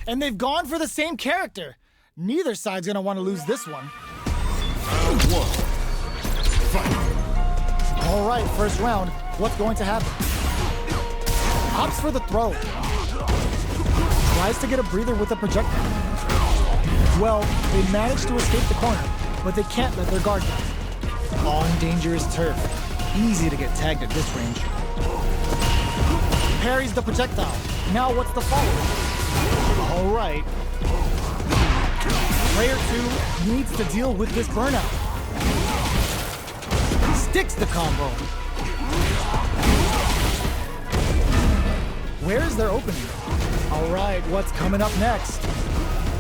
And they've gone for the same character. Neither side's gonna want to lose this one. Round 1. Fight. All right, first round. What's going to happen? Opts for the throw. Tries to get a breather with a projectile. Well, they managed to escape the corner, but they can't let their guard down. On dangerous turf. Easy to get tagged at this range. Parries the projectile. Now what's the follow-up? All right. Player 2 needs to deal with this burnout. Sticks the combo. Where's their opening? All right, what's coming up next?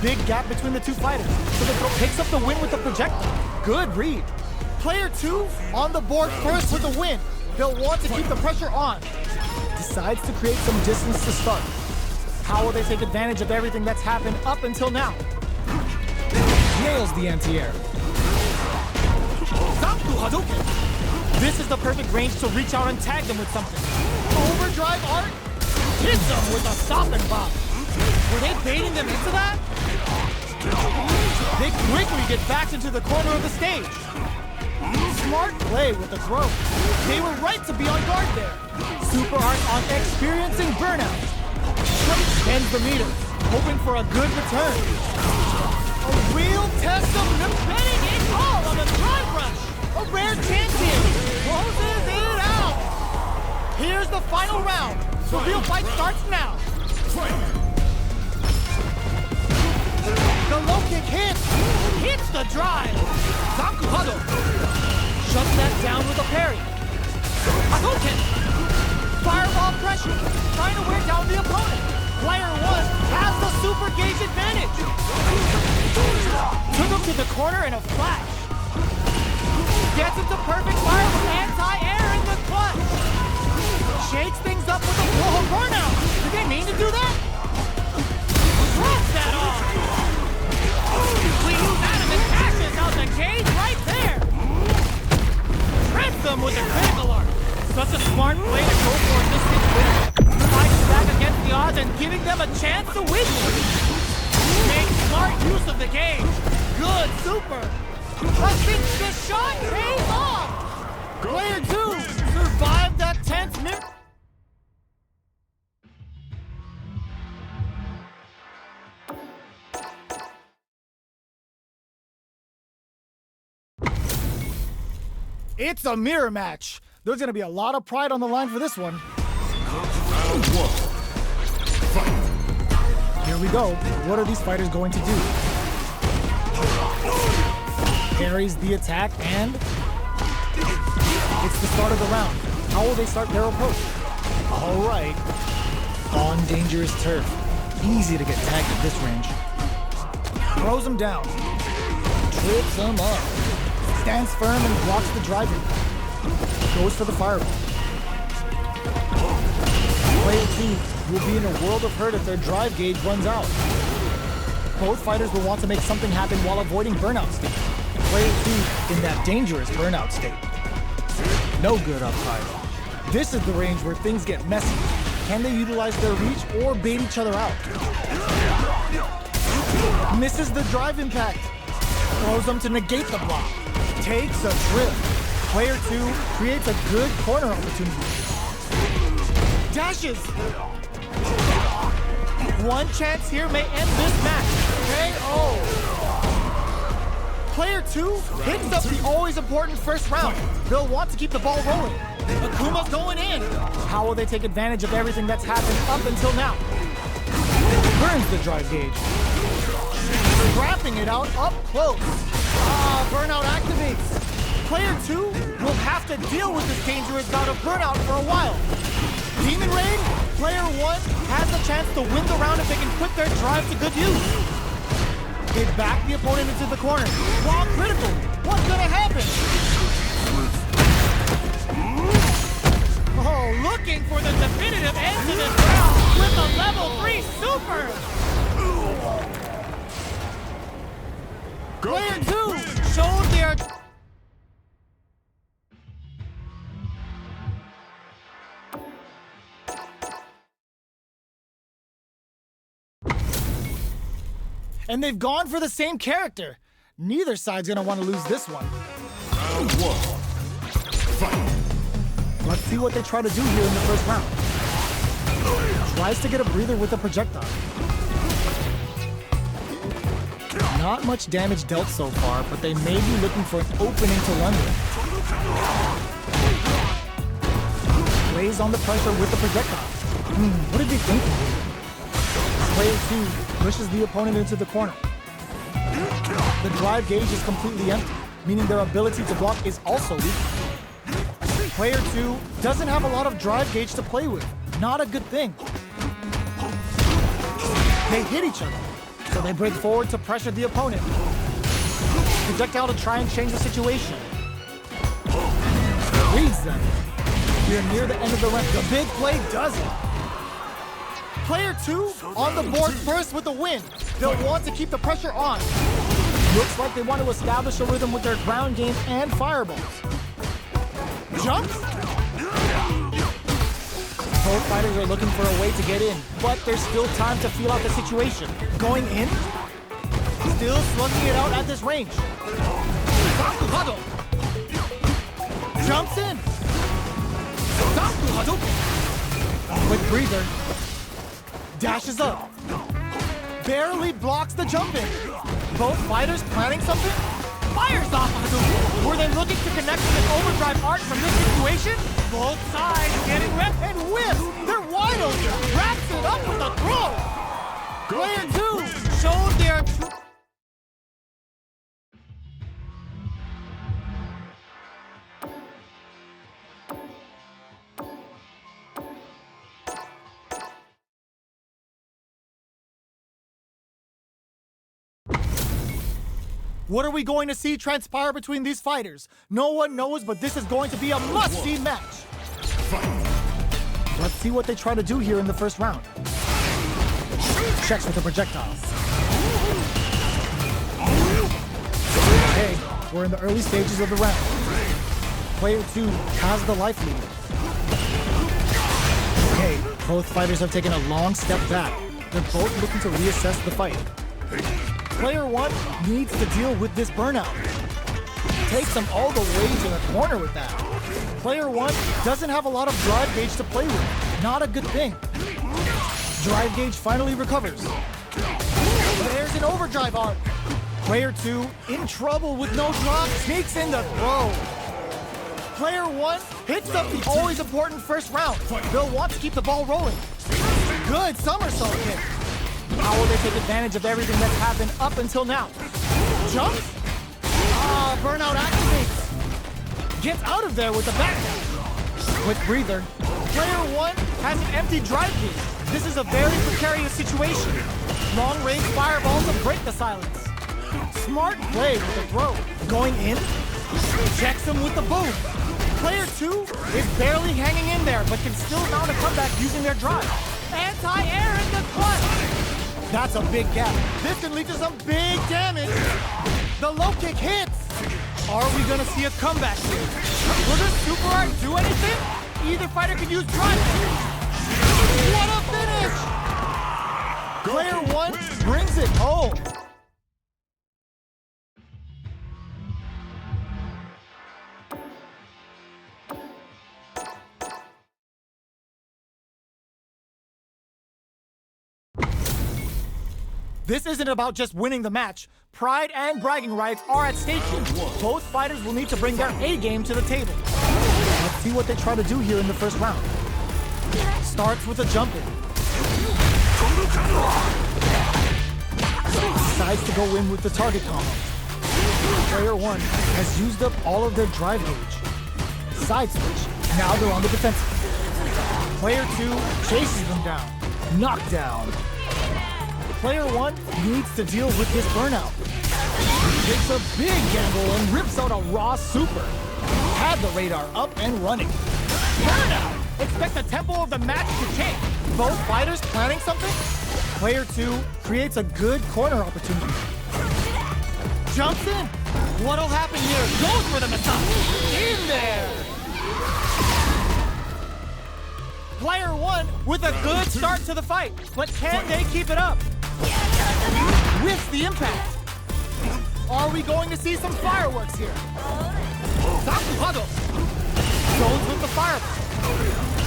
Big gap between the two fighters. So the throw picks up the win with the projectile. Good read. Player 2 on the board first with the win. They'll want to keep the pressure on. Decides to create some distance to start. How will they take advantage of everything that's happened up until now? Nails the anti-air. This is the perfect range to reach out and tag them with something. Overdrive art hits them with a stop and bop. Were they baiting them into that? They quickly get back into the corner of the stage. Smart play with the throw. They were right to be on guard there. Super art on experiencing burnout. Extends the meter, hoping for a good return. A real test of the betting it all on the drive rush. A rare chance here. Closes it out. Here's the final round. The real fight starts now. The low kick hits the drive. Zakuhado shuts that down with a parry. Hadouken! Fireball pressure, trying to wear down the opponent. Player 1 has the super gauge advantage. Took him to the corner in a flash. Gets into perfect fire with anti-air in the clutch. Shakes things up with a whoa burnout. Did they mean to do that? Drops that off. We use adamant ashes out the cage right there. Treads them with a critical art. Such a smart play to go for this situation. Fighting back against the odds and giving them a chance to win. Make smart use of the gauge. Good, super. I think the shot pays off. Player 2 survived that tense minute. It's a mirror match. There's gonna be a lot of pride on the line for this one. Round 1. Fight. Here we go. What are these fighters going to do? Parries the attack and it's the start of the round. How will they start their approach? All right. On dangerous turf. Easy to get tagged at this range. Throws him down. Trips him up. Stands firm and blocks the driver. Goes for the fireball. Player 2 will be in a world of hurt if their drive gauge runs out. Both fighters will want to make something happen while avoiding burnout state. Player 2 in that dangerous burnout state. No good up high. This is the range where things get messy. Can they utilize their reach or bait each other out? Misses the drive impact. Throws them to negate the block. Takes a trip. Player 2 creates a good corner opportunity. Dashes. One chance here may end this match. KO. Player 2 picks up the always important first round. They'll want to keep the ball rolling. Akuma's going in. How will they take advantage of everything that's happened up until now? Burns the drive gauge. Scrapping it out up close. Burnout activates. Player 2 will have to deal with this dangerous bout of burnout for a while. Demon Raid, player 1 has a chance to win the round if they can put their drive to good use. They back the opponent into the corner. While critical, what's gonna happen? Oh, looking for the definitive end to this round with a level 3 super! Player 2 showed their... And they've gone for the same character. Neither side's gonna want to lose this one. Round one. Fight. Let's see what they try to do here in the first round. Tries to get a breather with a projectile. Not much damage dealt so far, but they may be looking for an opening to run with. Lays on the pressure with the projectile. What did he think? Player 2 pushes the opponent into the corner. The drive gauge is completely empty, meaning their ability to block is also weak. Player 2 doesn't have a lot of drive gauge to play with. Not a good thing. They hit each other, so they break forward to pressure the opponent. Projectile to try and change the situation. Reads them. We're near the end of the round. The big play does it. Player 2 on the board first with the win. They'll want to keep the pressure on. Looks like they want to establish a rhythm with their ground game and fireballs. Jumps? Both fighters are looking for a way to get in, but there's still time to feel out the situation. Going in? Still slugging it out at this range. Jumps in. Quick breather. Dashes up. Barely blocks the jump in. Both fighters planning something? Fires off Hadouken. Were they looking to connect with an overdrive art from this situation? Both sides getting rep and whiffs. They're wide open. Wraps it up with a throw. Player 2 showed their true. What are we going to see transpire between these fighters? No one knows, but this is going to be a must-see match. Let's see what they try to do here in the first round. Checks with the projectile. Okay, we're in the early stages of the round. Player 2 has the life lead. Okay, both fighters have taken a long step back. They're both looking to reassess the fight. Player 1 needs to deal with this burnout. Takes him all the way to the corner with that. Player 1 doesn't have a lot of drive gauge to play with. Not a good thing. Drive gauge finally recovers. There's an overdrive art. Player 2 in trouble with no drop, sneaks in the throw. Player 1 hits up the always important first round. They'll want to keep the ball rolling. Good somersault kick. How will they take advantage of everything that's happened up until now? Jumps? Burnout activates. Gets out of there with the backdash. Quick breather. Player 1 has an empty drive gauge. This is a very precarious situation. Long-range fireball to break the silence. Smart play with the throw. Going in. Checks him with the boom. Player 2 is barely hanging in there, but can still mount a comeback using their drive. Anti-air in the clutch. That's a big gap. This can lead to some big damage. The low kick hits. Are we gonna see a comeback here? Will this super art do anything? Either fighter can use drive. What a finish! Player 1 brings it home. This isn't about just winning the match. Pride and bragging rights are at stake here. Both fighters will need to bring their A game to the table. Let's see what they try to do here in the first round. Starts with a jump in. Decides to go in with the target combo. Player 1 has used up all of their drive gauge. Side switch. Now they're on the defensive. Player 2 chases them down. Knockdown. Player 1 needs to deal with this burnout. Takes a big gamble and rips out a raw super. Had the radar up and running. Burnout! Expect the tempo of the match to change. Both fighters planning something? Player 2 creates a good corner opportunity. Jumps in. What'll happen here? Goes for the massage. In there! Player 1 with a good start to the fight, but can they keep it up? whiffs the impact. Are we going to see some fireworks here? Sakuhado goes with the fireball.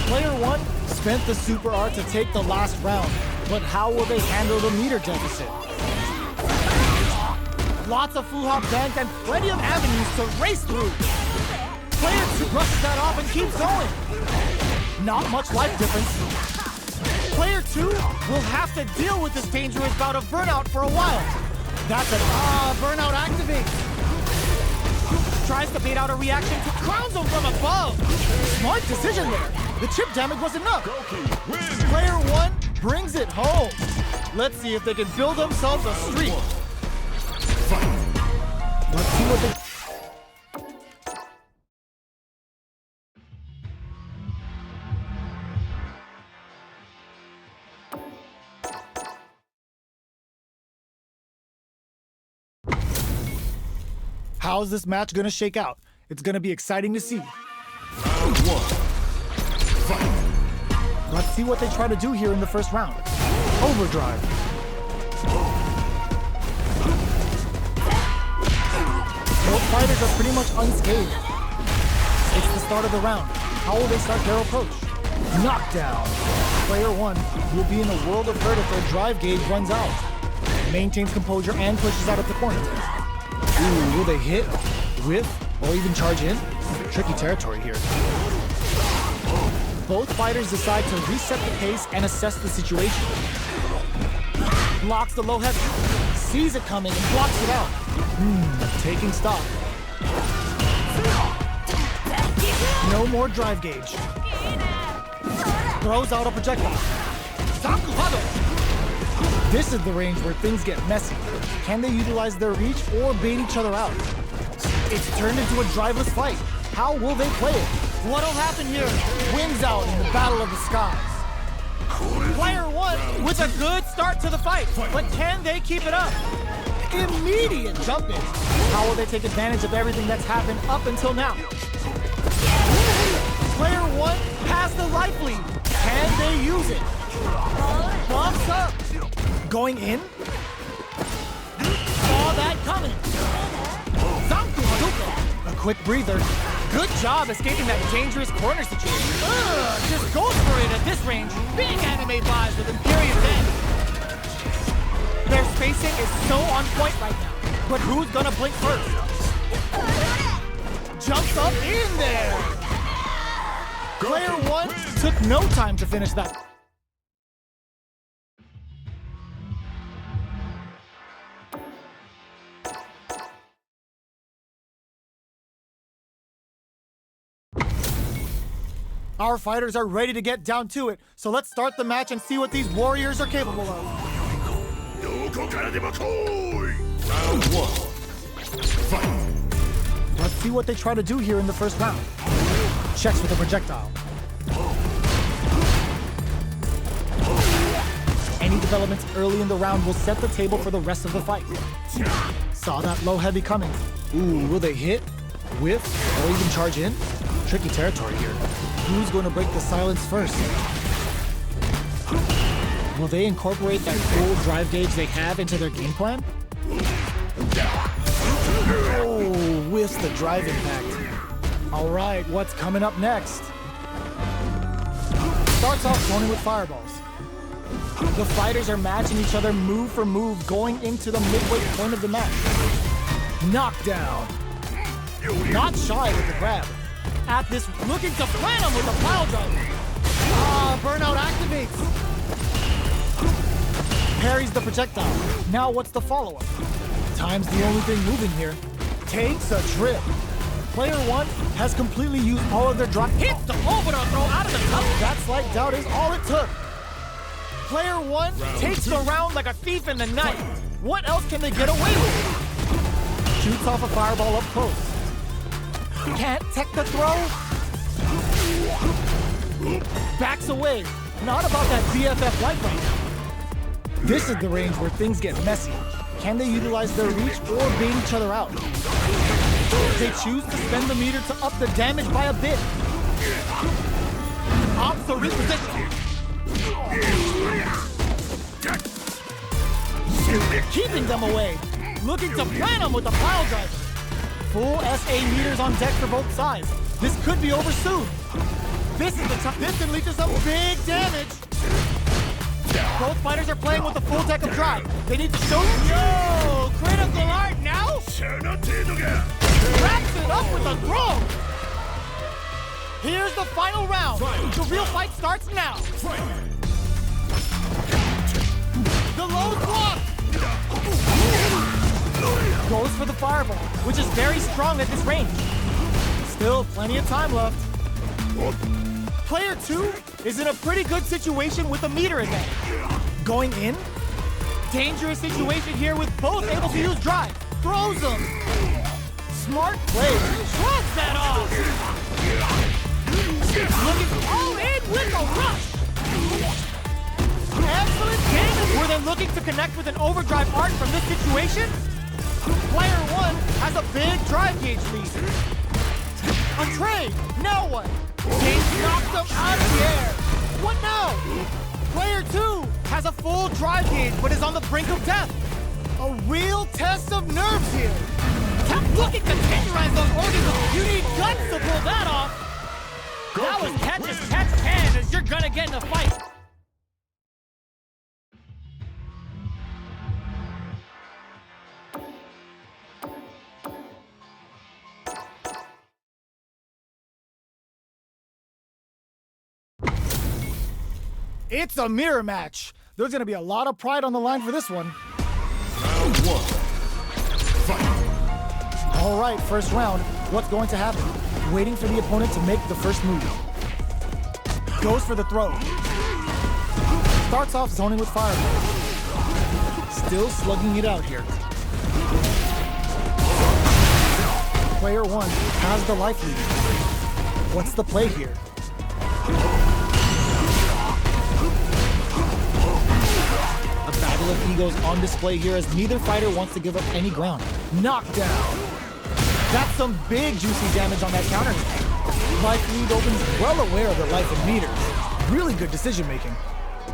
Player 1 spent the super art to take the last round, but how will they handle the meter deficit? Lots of Fuhop bank and plenty of avenues to race through. Player 2 brushes that off and keeps going. Not much life difference. Player 2 will have to deal with this dangerous bout of burnout for a while. That's it. Burnout activates. Tries to bait out a reaction to crowns him from above. Smart decision there. The chip damage was enough. Gouki wins. Player 1 brings it home. Let's see if they can build themselves a streak. Let's see what they... How's this match gonna shake out? It's gonna be exciting to see. Round 1. Fight. Let's see what they try to do here in the first round. Overdrive. Both fighters are pretty much unscathed. It's the start of the round. How will they start their approach? Knockdown. Player 1 will be in a world of hurt if their drive gauge runs out. Maintains composure and pushes out of the corner. Ooh, will they hit, whiff, or even charge in? Tricky territory here. Both fighters decide to reset the pace and assess the situation. Blocks the low heavy, sees it coming and blocks it out. Taking stock. No more drive gauge. Throws out a projectile. Sakuhado! This is the range where things get messy. Can they utilize their reach or bait each other out? It's turned into a driveless fight. How will they play it? What'll happen here? Wins out in the battle of the skies. Player 1 with a good start to the fight, but can they keep it up? Immediate jump in. How will they take advantage of everything that's happened up until now? Player 1 has the life lead. Can they use it? Bumps up. Going in? Saw that coming. A quick breather. Good job escaping that dangerous corner situation. Just goes for it at this range. Big anime vibes with Imperium Den. Their spacing is so on point right now. But who's gonna blink first? Jumps up in there. Player 1 took no time to finish that. Our fighters are ready to get down to it, so let's start the match and see what these warriors are capable of. Round 1. Fight. Let's see what they try to do here in the first round. Checks with a projectile. Any developments early in the round will set the table for the rest of the fight. Saw that low heavy coming. Ooh, will they hit, whiff, or even charge in? Tricky territory here. Who's going to break the silence first? Will they incorporate that full drive gauge they have into their game plan? Oh, whiffs the drive impact. All right, what's coming up next? Starts off zoning with fireballs. The fighters are matching each other move for move going into the midway point of the match. Knockdown. Not shy with the grab. At this, looking to plant him with a pile driver. Burnout activates. Parries the projectile. Now what's the follow-up? Time's the only thing moving here. Takes a trip. Player 1 has completely used all of their drive. Hits the overall throw out of the cup. That slight doubt is all it took. Player 1 takes the round like a thief in the night. What else can they get away with? Shoots off a fireball up close. Can't tech the throw. Backs away. Not about that BFF life right now. This is the range where things get messy. Can they utilize their reach or bait each other out? They choose to spend the meter to up the damage by a bit. Opts to reposition. keeping them away. Looking to plan them with the pile driver. Full SA meters on deck for both sides. This could be over soon. This can lead to some big damage. Both fighters are playing with a full deck of drive. They need to show yo, critical art now? Wraps it up with a throw. Here's the final round. The real fight starts now. The low block. Goes for the fireball, which is very strong at this range. Still plenty of time left. Player 2 is in a pretty good situation with a meter advantage. Going in? Dangerous situation here with both able to use drive. Throws them. Smart play. Shrugs that off. Looking all in with a rush. Excellent game. Were they looking to connect with an overdrive art from this situation? Player 1 has a big drive gauge lead. A trade. Now what? They knocked them out of the air. What now? Player 2 has a full drive gauge but is on the brink of death. A real test of nerves here. Kept looking to tenderize those organs. You need guts to pull that off. That was catch as catch can as you're gonna get in a fight. It's a mirror match. There's gonna be a lot of pride on the line for this one. Round 1. Fight. All right, first round. What's going to happen? Waiting for the opponent to make the first move. Goes for the throw. Starts off zoning with fireball. Still slugging it out here. Player 1 has the life lead. What's the play here? A battle of egos on display here as neither fighter wants to give up any ground. Knockdown. That's some big juicy damage on that counter. Life lead opens well aware of their life in meters. Really good decision making.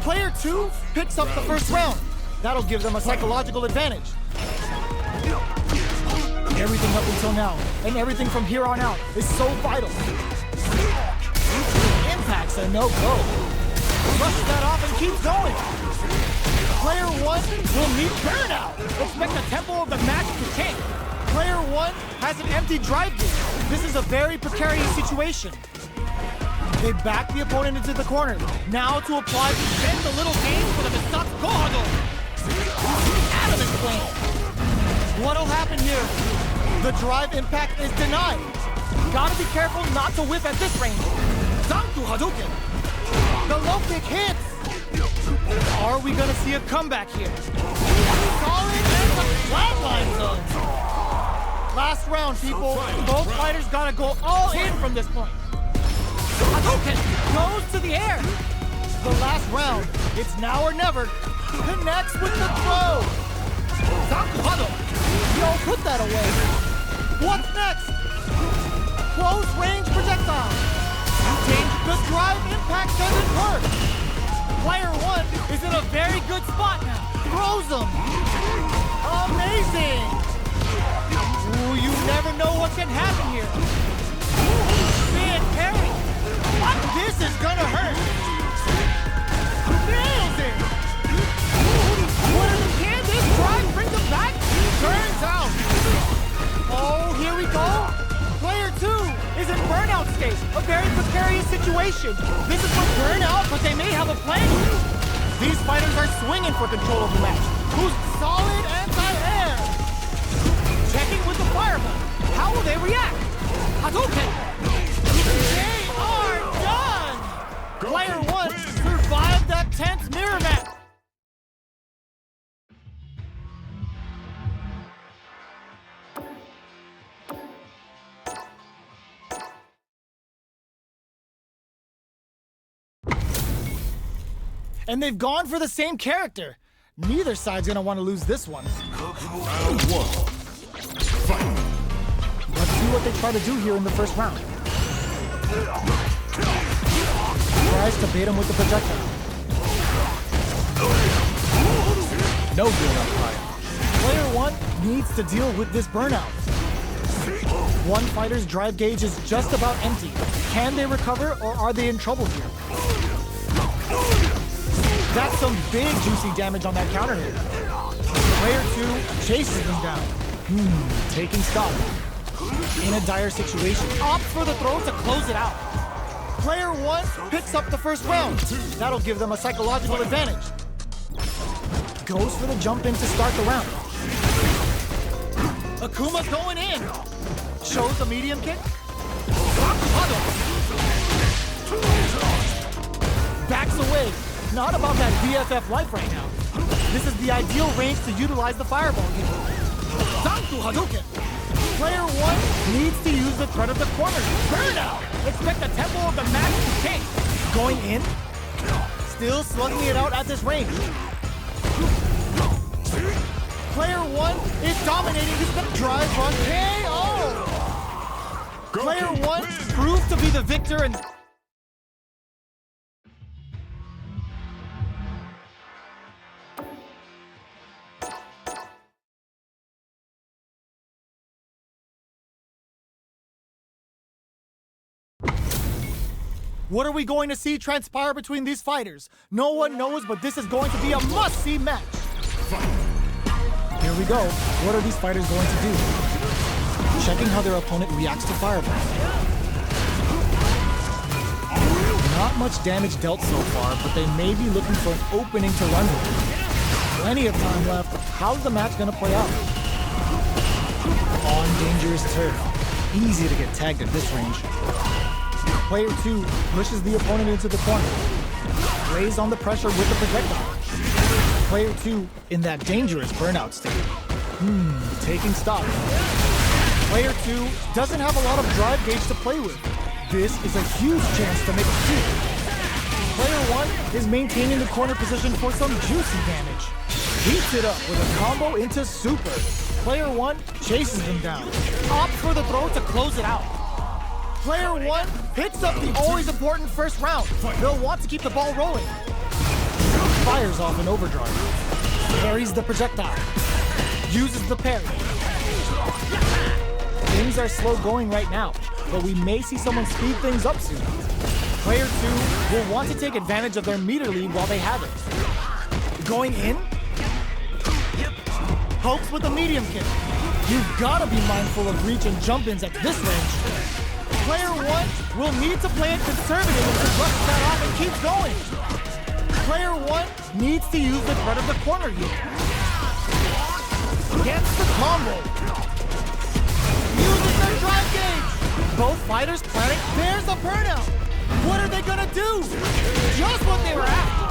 Player 2 picks up the first round. That'll give them a psychological advantage. Everything up until now, and everything from here on out, is so vital. Impact's a no-go. Brushes that off and keeps going. Player 1 will meet burnout. Expect the tempo of the match to tank. Player 1 has an empty drive gauge. This is a very precarious situation. They back the opponent into the corner. Now to apply to bend the little game for the Misatsu Gohado. Adamant plan. What'll happen here? The drive impact is denied. Gotta be careful not to whip at this range. Zanku Hadouken. The low kick hits. Are we gonna see a comeback here? Solid and the flatline zone. Last round, people. Both fighters gotta go all in from this point. Hadouken goes to the air. The last round. It's now or never. Connects with the throw. Zanku Hado. Yo, put that away. What's next? Close range projectile. The drive impact doesn't work. Player 1 is in a very good spot now. Throws him. Amazing. Ooh, you never know what can happen here. Man, parry. This is gonna hurt. Nails it. Can this drive bring them back? Turns out. Oh, here we go. Player 2 is in burnout state. A very precarious situation. This is for burnout, but they may have a plan here. These fighters are swinging for control of the match. Who's solid anti-air? Checking with the fireball. How will they react? Hadouken. They are done. Player 1 survived that tense mirror match. And they've gone for the same character. Neither side's gonna want to lose this one. Round 1. Fight. Let's see what they try to do here in the first round. Tries to bait him with the projectile. no good up high. Player 1 needs to deal with this burnout. One fighter's drive gauge is just about empty. Can they recover, or are they in trouble here? That's some big juicy damage on that counter hit. Player 2 chases them down. Taking stock. In a dire situation, opts for the throw to close it out. Player 1 picks up the first round. That'll give them a psychological advantage. Goes for the jump in to start the round. Akuma's going in. Shows a medium kick. Backs away. Not about that BFF life right now. This is the ideal range to utilize the fireball game. Hadouken. Player 1 needs to use the threat of the corner. Burnout! Expect the tempo of the match to change. Going in. Still slugging it out at this range. Player 1 is dominating this drive on KO! Player 1 proved to be the victor and... What are we going to see transpire between these fighters? No one knows, but this is going to be a must-see match. Here we go. What are these fighters going to do? Checking how their opponent reacts to fireball. Not much damage dealt so far, but they may be looking for an opening to run with. Plenty of time left. How's the match going to play out? On dangerous turf. Easy to get tagged at this range. Player 2 pushes the opponent into the corner. Lays on the pressure with the projectile. Player 2 in that dangerous burnout state. Taking stock. Player 2 doesn't have a lot of drive gauge to play with. This is a huge chance to make a coup. Player 1 is maintaining the corner position for some juicy damage. Heats it up with a combo into super. Player 1 chases him down. Opts for the throw to close it out. Player 1 picks up the always important first round. They'll want to keep the ball rolling. Fires off an overdrive. Parries the projectile. Uses the parry. Things are slow going right now, but we may see someone speed things up soon. Player 2 will want to take advantage of their meter lead while they have it. Going in. Pokes with a medium kick. You've got to be mindful of reach and jump-ins at this range. Player 1 will need to play it conservative and just brushes that off and keeps going. Player 1 needs to use the threat of the corner here. Gets the combo. Uses their drive gauge. Both fighters planning. There's the burnout. What are they gonna do? Just what they were after.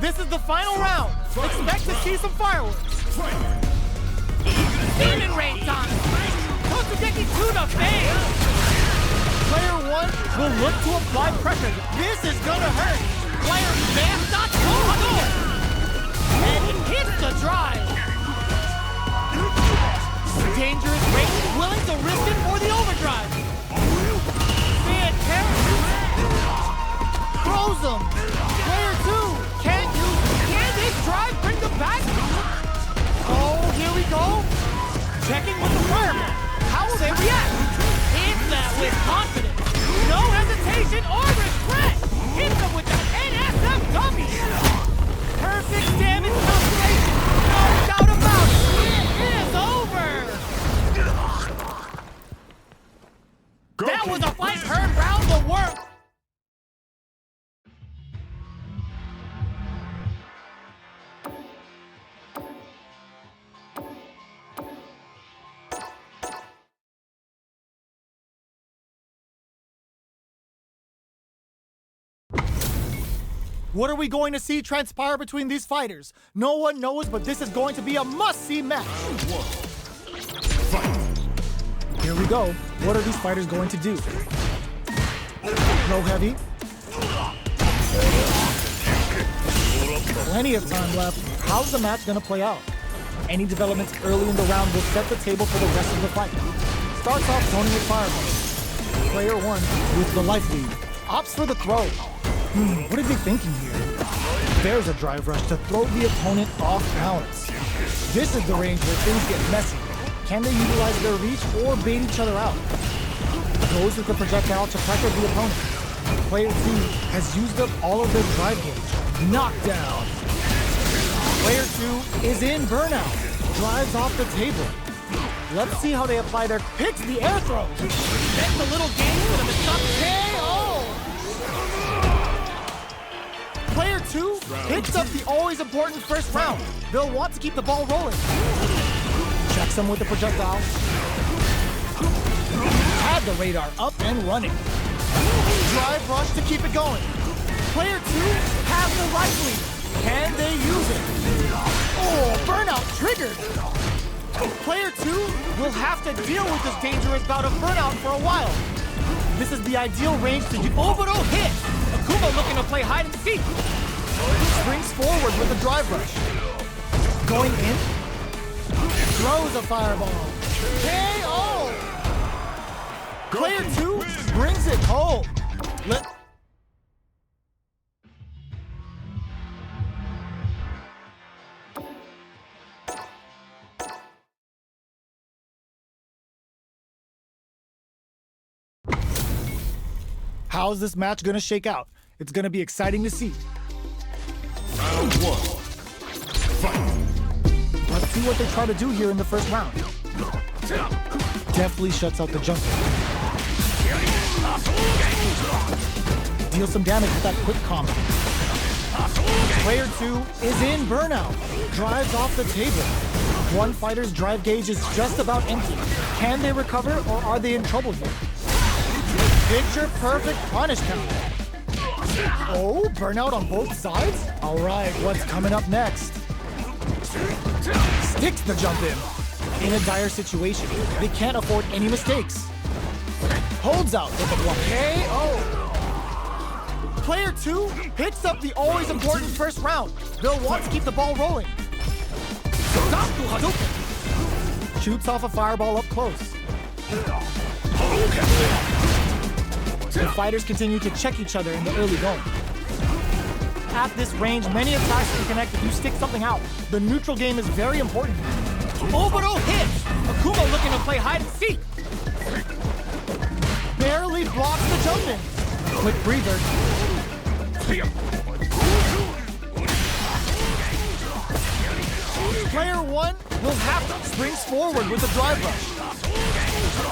This is the final round. Expect to see some fireworks. Demon Ray time. Gouki to the face! Player 1 will look to apply pressure. This is gonna hurt. Player Bam.com and it hits the drive. Dangerous range, willing to risk it for the overdrive. Fantastic. Throws him. Player 2 can this drive bring them back? Oh, here we go. Checking with the fireman. How will they react? Hits that with confidence. No hesitation or regret. Hits them with the NSF dummy. Perfect damage calculation. No doubt about it. It is over. That was a fight heard round the world. What are we going to see transpire between these fighters? No one knows, but this is going to be a must-see match. Here we go. What are these fighters going to do? Low heavy. Plenty of time left. How's the match going to play out? Any developments early in the round will set the table for the rest of the fight. Starts off zoning with fireball. Player 1 with the life lead. Opts for the throw. What are they thinking here? There's a drive rush to throw the opponent off balance. This is the range where things get messy. Can they utilize their reach or bait each other out? Goes with the projectile to pressure the opponent. Player 2 has used up all of their drive gauge. Knockdown. Player 2 is in burnout. Drives off the table. Let's see how they apply their picks the air throw. That's a little game for them. It's not KO! Player 2 picks up the always important first round. They'll want to keep the ball rolling. Checks them with the projectile. Had the radar up and running. Drive rush to keep it going. Player 2 has the right lead. Can they use it? Oh, burnout triggered. Player 2 will have to deal with this dangerous bout of burnout for a while. This is the ideal range to use. orbital hit. Akuma looking to play hide and seek. Springs forward with a drive rush. Going in. Throws a fireball. KO! Player 2 brings it home. How's this match gonna shake out? It's gonna be exciting to see. Round 1. Fight. Let's see what they try to do here in the first round. Deftly shuts out the jumper. Deals some damage with that quick combo. Player 2 is in burnout. Drives off the table. One fighter's drive gauge is just about empty. Can they recover or are they in trouble here? Picture perfect punish counter. Oh, burnout on both sides? All right, what's coming up next? Sticks the jump in. In a dire situation, they can't afford any mistakes. Holds out with a block. KO. Player 2 picks up the always important first round. They'll want to keep the ball rolling. Shoots off a fireball up close. The fighters continue to check each other in the early going. At this range, many attacks can connect if you stick something out. The neutral game is very important. Orbital hit. Akuma looking to play hide and seek. Barely blocks the jump in. Quick breather. Player 1 will have to springs forward with a drive rush.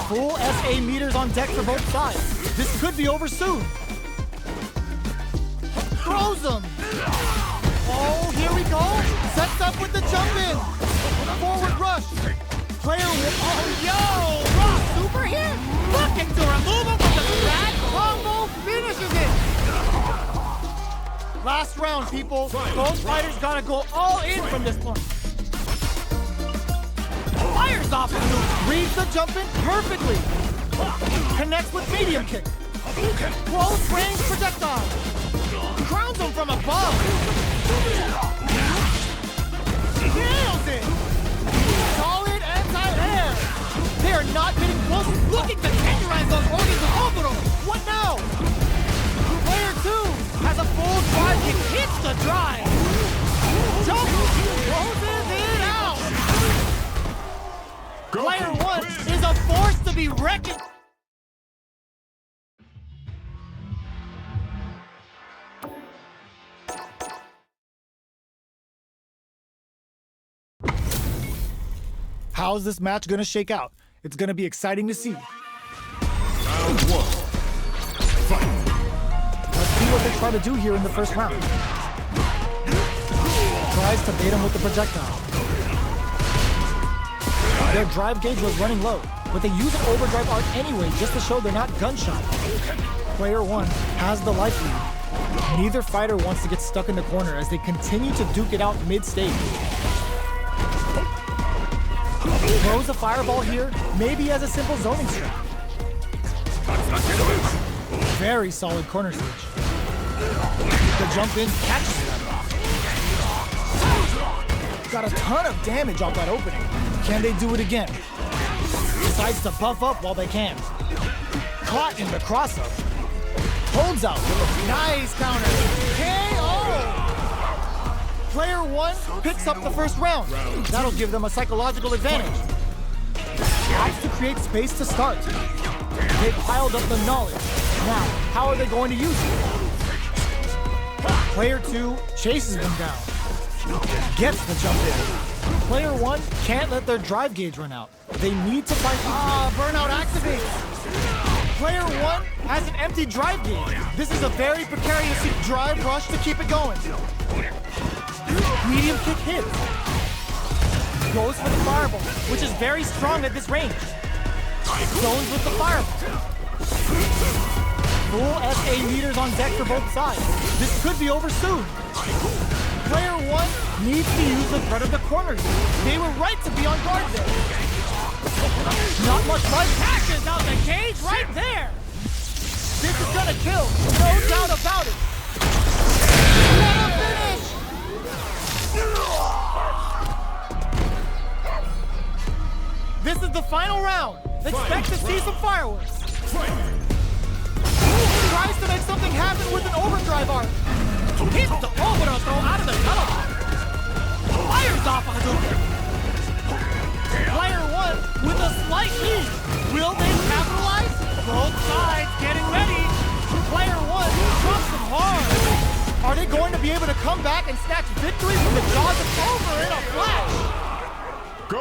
Full SA meters on deck for both sides. This could be over soon. Throws him. Oh, here we go. Sets up with the jump in. Forward rush. Player 1. Oh, yo! Raw super hit. Looking to remove him with the bad combo. Finishes it. Last round, people. Both fighters gotta go all in from this point. Fires off a move. Reads the jump in perfectly. Connects with medium kick. Close range projectile. Crowns him from above. Nails it. Solid anti-air. They are not getting close. Looking to tenderize those organs with orbital. What now? Player 2 has a full drive. It hits the drive. Jump closes it out. Player 1 is a force to be reckoned. How's this match gonna shake out? It's gonna be exciting to see. Round 1. Fight. Let's see what they try to do here in the first round. Tries to bait him with the projectile. Their drive gauge was running low, but they use an overdrive art anyway just to show they're not gunshot. Player 1 has the life lead. Neither fighter wants to get stuck in the corner as they continue to duke it out mid-stage. Throws a fireball here, maybe as a simple zoning strike. Very solid corner switch. The jump in catches it. Got a ton of damage off that opening. Can they do it again? Decides to buff up while they can. Caught in the cross-up. Holds out with a nice counter. KO! Player 1 picks up the first round. That'll give them a psychological advantage. Has to create space to start. They piled up the knowledge. Now, how are they going to use it? Player 2 chases them down. Gets the jump in. Player 1 can't let their drive gauge run out. They need to fight. Burnout activates. Player 1 has an empty drive gauge. This is a very precarious drive rush to keep it going. Medium kick hits. Goes for the fireball, which is very strong at this range. Zones with the fireball. Full SA meters on deck for both sides. This could be over soon. Player 1 needs to use the threat of the corner. They were right to be on guard there. Not much life. Cashes out the cage right there. This is gonna kill, no doubt about it. What a finish! This is the final round. Expect to see some fireworks. Tries to make something happen with an overdrive arc. Hits the overthrow out of the telephone. Fires off a Hadouken. Player 1 with a slight lead. Will they capitalize? Both sides getting ready. Player 1 drops them hard. Are they going to be able to come back and snatch victory from the jaws of over in a flash?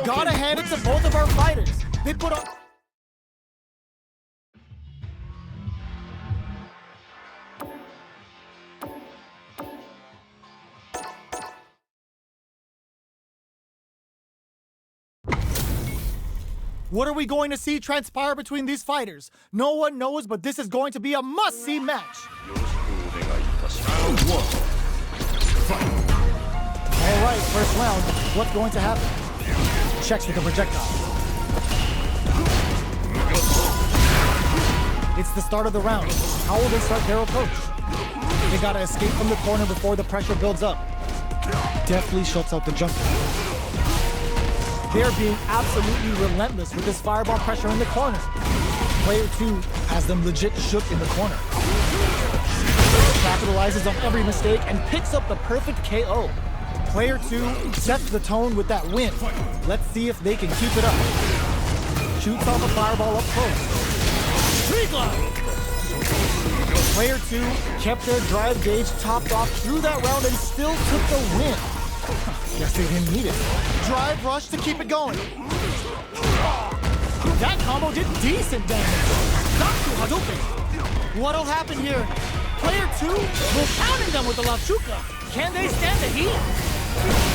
Gotta hand it to both of our fighters. They put on. What are we going to see transpire between these fighters? No one knows, but this is going to be a must-see match. Round 1. Fight. All right, first round. What's going to happen? Checks with the projectile. It's the start of the round. How will they start their approach? They gotta escape from the corner before the pressure builds up. Deftly shuts out the jumper. They're being absolutely relentless with this fireball pressure in the corner. Player 2 has them legit shook in the corner. Capitalizes on every mistake and picks up the perfect KO. Player 2 sets the tone with that win. Let's see if they can keep it up. Shoots off a fireball up close. Player 2 kept their drive gauge topped off through that round and still took the win. Guess they didn't need it. Drive rush to keep it going. That combo did decent damage. Not to Hadouken. What'll happen here? Player 2 will counter them with the Lachuka. Can they stand the heat?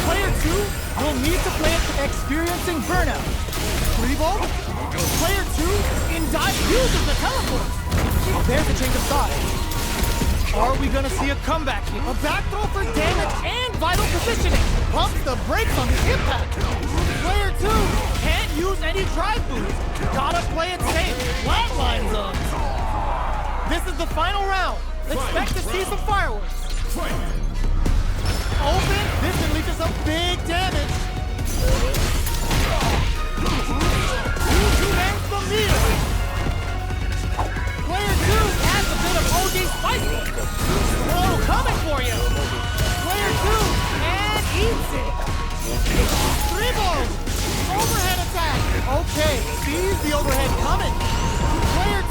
Player 2 will need to play it experiencing burnout. 3-volt. Player 2 in dive uses the teleport. There's a change of sides. Are we gonna see a comeback here? A back throw for damage and vital positioning. Pumps the brakes on the impact. Player 2 can't use any drive boost. Gotta play it safe. Flatline zones. This is the final round. Expect to see some fireworks. Open. This unleashes some big damage. Who ends the meter? Player 2 adds a bit of OG spice. Oh, coming for you. Player 2 and eats it. 3-ball. Overhead attack. Okay, sees the overhead coming. Player 2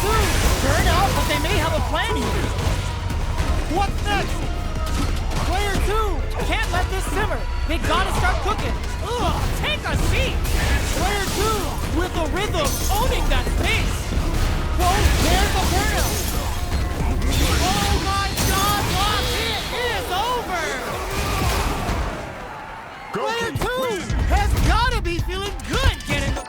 burn out, but they may have a plan here. What's next? Player 2 can't let this simmer. They gotta start cooking. Ugh, take a seat. Player 2 with the rhythm owning that space. Whoa, there's the burnout. Oh my God, lock it is over. Player 2 has gotta be feeling good getting the...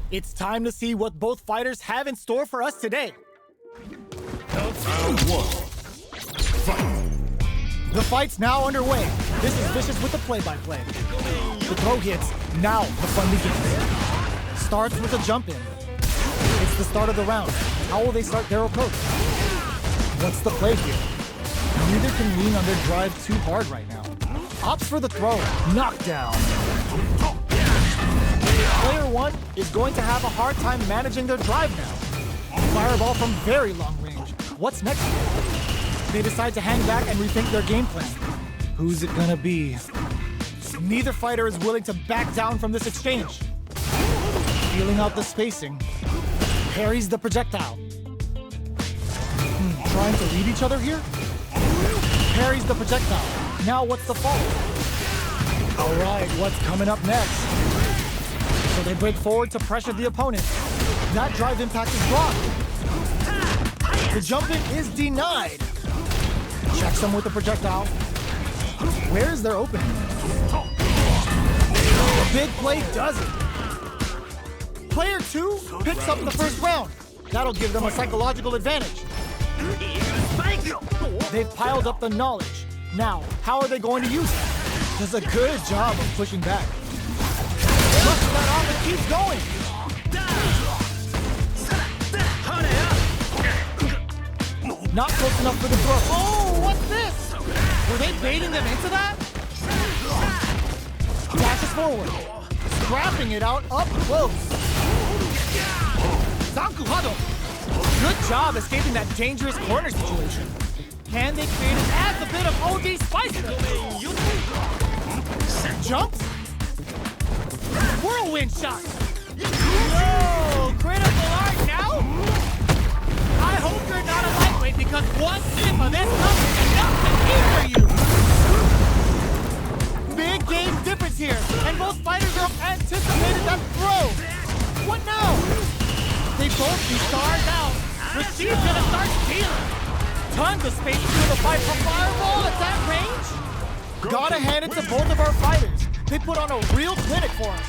It's time to see what both fighters have in store for us today. Round 1. Fight. The fight's now underway. This is Vicious with the play-by-play. The throw hits. Now the fun begins. Starts with a jump in. It's the start of the round. How will they start their approach? What's the play here? Neither can lean on their drive too hard right now. Opts for the throw. Knockdown. Player 1 is going to have a hard time managing their drive now. Fireball from very long range. What's next? They decide to hang back and rethink their game plan. Who's it gonna be? Neither fighter is willing to back down from this exchange. Feeling out the spacing. Parries the projectile. Trying to read each other here? Parries the projectile. Now what's the fault? All right, what's coming up next? So they break forward to pressure the opponent. That drive impact is blocked. The jump in is denied. Checks them with the projectile. Where is their opening? The big play does it. Player 2 picks up the first round. That'll give them a psychological advantage. They've piled up the knowledge. Now, how are they going to use it? Does a good job of pushing back. Brushes that off and keeps going. Not close enough for the throw. Oh, what's this? Were they baiting them into that? Dashes forward. Scrapping it out up close. Zankuhado. Good job escaping that dangerous corner situation. Can they create it? Adds a bit of OD spice to it. Jumps. Whirlwind shot. Whoa, critical art now? I hope you're not a lightweight because one sip of this stuff is enough to injure you. Big game difference here, and both fighters have anticipated that throw. What now? They both be stars out. Rasheed's gonna start stealing. Tons of space through the fight for Fireball at that range. Gotta hand it to both of our fighters. They put on a real clinic for us.